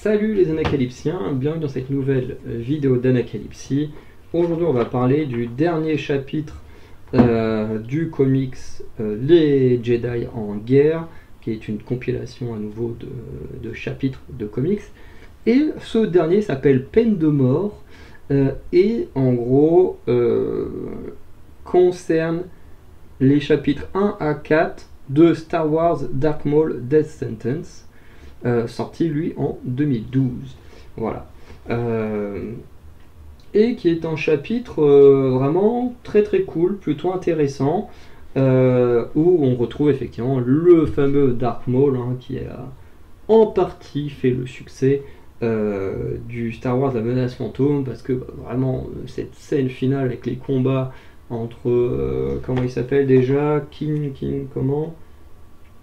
Salut les Anacalypsiens, bienvenue dans cette nouvelle vidéo d'Anacalypsie. Aujourd'hui on va parler du dernier chapitre du comics Les Jedi en guerre, qui est une compilation à nouveau de chapitres de comics. Et ce dernier s'appelle Peine de mort et en gros concerne les chapitres 1 à 4 de Star Wars Darth Maul Death Sentence. Sorti lui en 2012. Voilà. Et qui est un chapitre vraiment très très cool, plutôt intéressant, où on retrouve effectivement le fameux Darth Maul qui a en partie fait le succès du Star Wars La Menace Fantôme, parce que vraiment cette scène finale avec les combats entre comment il s'appelle déjà, comment,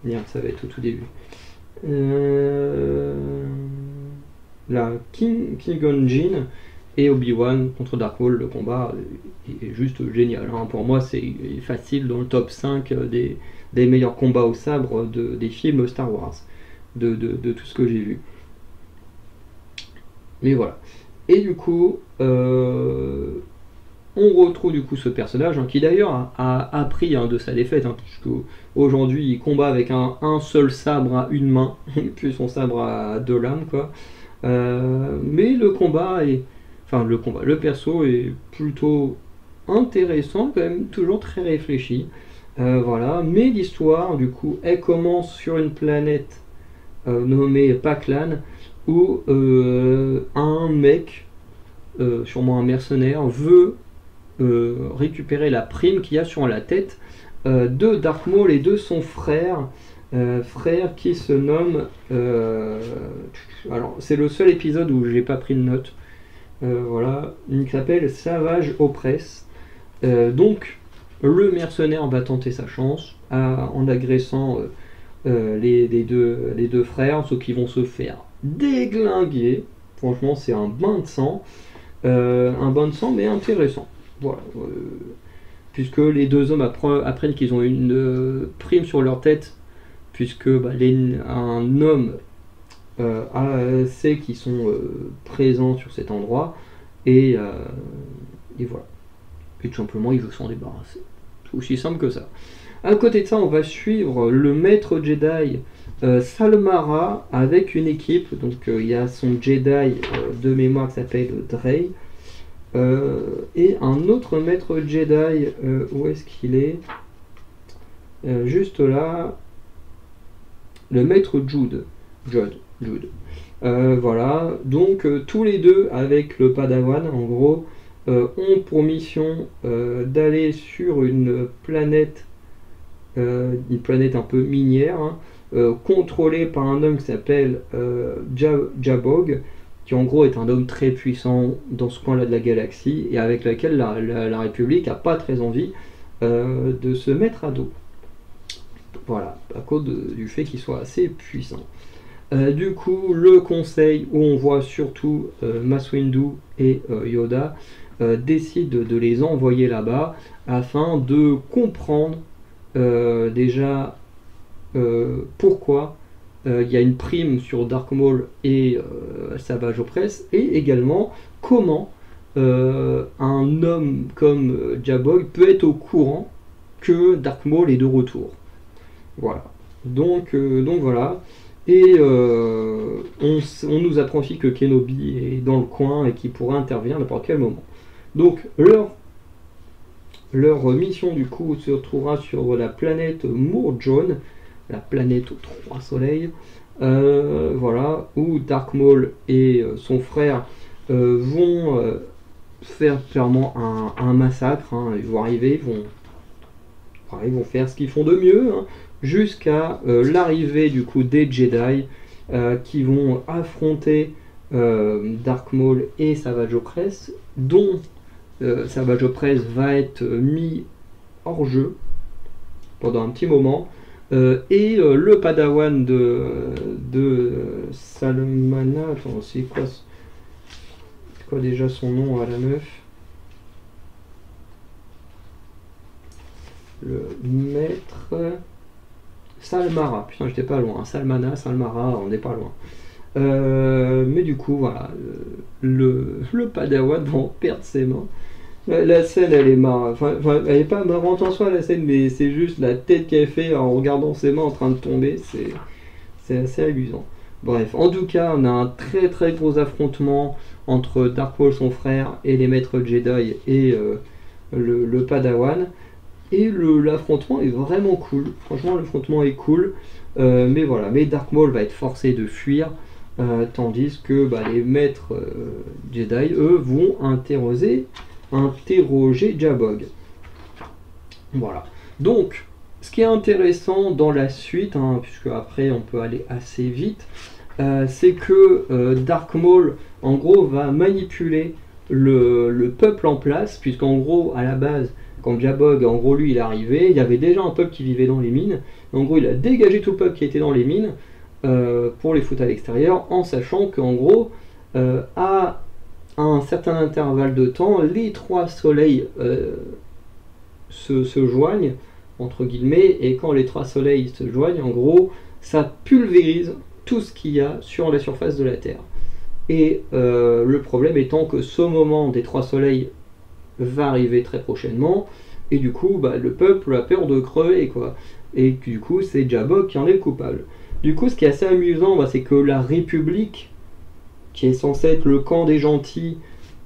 merde, ça va être au tout début. La Qui-Gon Jinn et Obi-Wan contre Darth Maul, le combat est juste génial. Pour moi, c'est facile dans le top 5 des meilleurs combats au sabre des films Star Wars, de tout ce que j'ai vu. Mais voilà. Et du coup, on retrouve du coup ce personnage qui d'ailleurs a appris de sa défaite, puisque aujourd'hui il combat avec un seul sabre à une main, puis son sabre à deux lames, quoi. Mais le perso est plutôt intéressant, quand même, toujours très réfléchi. Voilà. Mais l'histoire, du coup, elle commence sur une planète nommée Paklan, où un mec, sûrement un mercenaire, veut récupérer la prime qu'il y a sur la tête de Darth Maul et de son frère, qui se nomme alors c'est le seul épisode où j'ai pas pris de note, voilà, il s'appelle Savage Opress. Donc le mercenaire va tenter sa chance en agressant les deux frères, ceux qui vont se faire déglinguer. Franchement, c'est un bain de sang, mais intéressant. Voilà, puisque les deux hommes apprennent qu'ils ont une prime sur leur tête, puisque un homme sait qu'ils sont présents sur cet endroit, et voilà. Et tout simplement, il veut s'en débarrasser. C'est aussi simple que ça. À côté de ça, on va suivre le maître Jedi Salmara avec une équipe. Donc il y a son Jedi de mémoire qui s'appelle Drey. Et un autre maître Jedi, où est-ce qu'il est, juste là, le maître Jude. Voilà, donc tous les deux avec le Padawan, en gros, ont pour mission d'aller sur une planète un peu minière, contrôlée par un homme qui s'appelle Jabog, qui en gros est un homme très puissant dans ce coin-là de la galaxie, et avec laquelle la République n'a pas très envie de se mettre à dos. Voilà, à cause du fait qu'il soit assez puissant. Du coup, le conseil, où on voit surtout Mace Windu et Yoda, décide de les envoyer là-bas afin de comprendre déjà pourquoi il y a une prime sur Darth Maul et Savage Opress, et également comment un homme comme Jabog peut être au courant que Darth Maul est de retour. Voilà. Donc voilà. Et on nous apprend aussi que Kenobi est dans le coin et qu'il pourra intervenir à n'importe quel moment. Donc leur mission du coup se retrouvera sur la planète Murjon, la planète aux 3 soleils, voilà, où Darth Maul et son frère vont faire clairement un massacre. Ils vont arriver, ils vont faire ce qu'ils font de mieux, jusqu'à l'arrivée du coup des Jedi qui vont affronter Darth Maul et Savage Opress, dont Savage Opress va être mis hors jeu pendant un petit moment, et le Padawan de Salmana, attends, c'est quoi déjà son nom à la meuf, le maître Salmara, putain j'étais pas loin, Salmana, Salmara, on n'est pas loin. Mais du coup, voilà, le Padawan va en perdre ses mains. La scène, elle est marrante. Enfin, elle est pas marrante en soi, la scène, mais c'est juste la tête qu'elle fait en regardant ses mains en train de tomber. C'est assez amusant. Bref, en tout cas, on a un très très gros affrontement entre Dark Maul, son frère, et les maîtres Jedi et le Padawan. Et l'affrontement est vraiment cool. Franchement, l'affrontement est cool. Mais voilà, mais Dark Maul va être forcé de fuir. Tandis que les maîtres Jedi, eux, vont interroger Jabog. Voilà. Donc, ce qui est intéressant dans la suite, puisque après on peut aller assez vite, c'est que Dark Maul, en gros, va manipuler le peuple en place, puisqu'en gros, à la base, quand Jabog, en gros, lui, il est arrivé, il y avait déjà un peuple qui vivait dans les mines. En gros, il a dégagé tout le peuple qui était dans les mines pour les foutre à l'extérieur, en sachant qu'en gros, à un certain intervalle de temps, les trois soleils se joignent, entre guillemets, et quand les trois soleils se joignent, en gros, ça pulvérise tout ce qu'il y a sur la surface de la Terre. Et le problème étant que ce moment des trois soleils va arriver très prochainement, et du coup, le peuple a peur de crever, quoi. Et du coup, c'est Jabog qui en est le coupable. Du coup, ce qui est assez amusant, c'est que la République, qui est censée être le camp des gentils,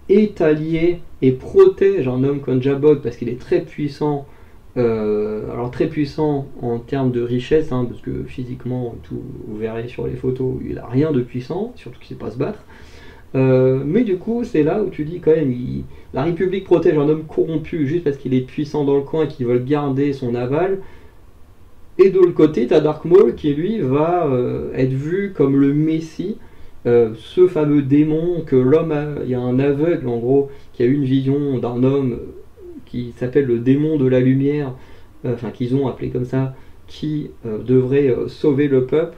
est alliée et protège un homme comme Jabog parce qu'il est très puissant. Alors très puissant en termes de richesse, parce que physiquement, tout, vous verrez sur les photos, il n'a rien de puissant, surtout qu'il ne sait pas se battre. Mais du coup, c'est là où tu dis quand même, la République protège un homme corrompu juste parce qu'il est puissant dans le coin et qu'il veut garder son aval. Et de l'autre côté, tu as Dark Maul qui lui va être vu comme le Messie, ce fameux démon que l'homme a. Il y a un aveugle en gros qui a eu une vision d'un homme qui s'appelle le démon de la lumière, enfin qu'ils ont appelé comme ça, qui devrait sauver le peuple,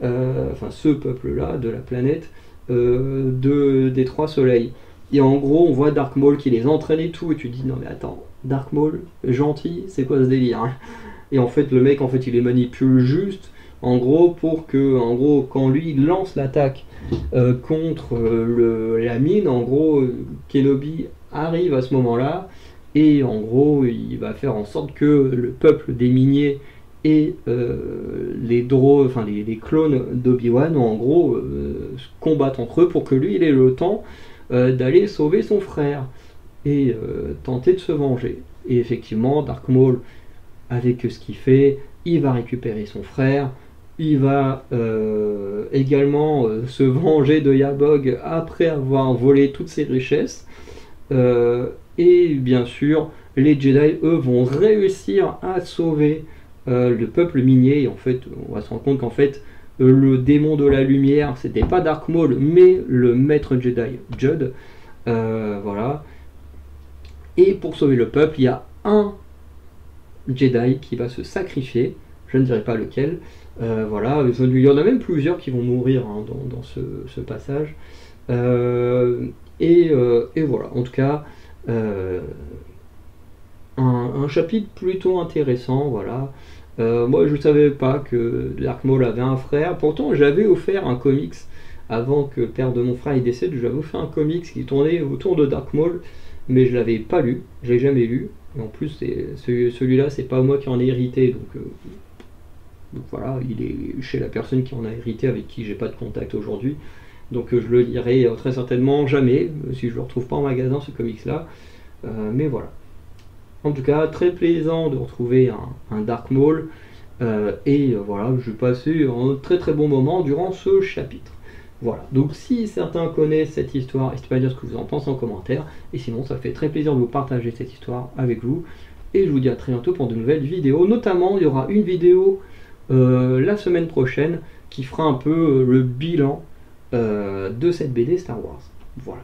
enfin ce peuple-là de la planète, des trois soleils. Et en gros, on voit Dark Maul qui les entraîne et tout, et tu te dis non mais attends, Dark Maul, gentil, c'est quoi ce délire, hein? Et en fait, le mec, il les manipule juste, en gros, pour que, en gros, quand lui il lance l'attaque contre la mine, en gros, Kenobi arrive à ce moment-là, et en gros, il va faire en sorte que le peuple des miniers et les clones d'Obi-Wan, en gros, combattent entre eux pour que lui, il ait le temps d'aller sauver son frère et tenter de se venger. Et effectivement, Dark Maul, avec ce qu'il fait, il va récupérer son frère, il va également se venger de Jabog après avoir volé toutes ses richesses, et bien sûr, les Jedi, eux, vont réussir à sauver le peuple minier. Et en fait, on va se rendre compte qu'en fait, le démon de la lumière, c'était pas Dark Maul, mais le maître Jedi, Judd. Voilà. Et pour sauver le peuple, il y a un Jedi qui va se sacrifier, je ne dirai pas lequel. Voilà, il y en a même plusieurs qui vont mourir dans ce passage. Et voilà, en tout cas, un chapitre plutôt intéressant, voilà. Moi je ne savais pas que Dark Maul avait un frère, pourtant j'avais offert un comics avant que le père de mon frère il décède, j'avais offert un comics qui tournait autour de Dark Maul, mais je l'avais pas lu, je l'ai jamais lu, et en plus celui-là c'est pas moi qui en ai hérité, donc voilà, il est chez la personne qui en a hérité avec qui j'ai pas de contact aujourd'hui, donc je le lirai très certainement jamais, si je le retrouve pas en magasin ce comics là, mais voilà. En tout cas, très plaisant de retrouver un Dark Maul. Et voilà, j'ai passé un très très bon moment durant ce chapitre. Voilà, donc si certains connaissent cette histoire, n'hésitez pas à dire ce que vous en pensez en commentaire. Et sinon, ça fait très plaisir de vous partager cette histoire avec vous. Et je vous dis à très bientôt pour de nouvelles vidéos. Notamment, il y aura une vidéo la semaine prochaine qui fera un peu le bilan de cette BD Star Wars. Voilà.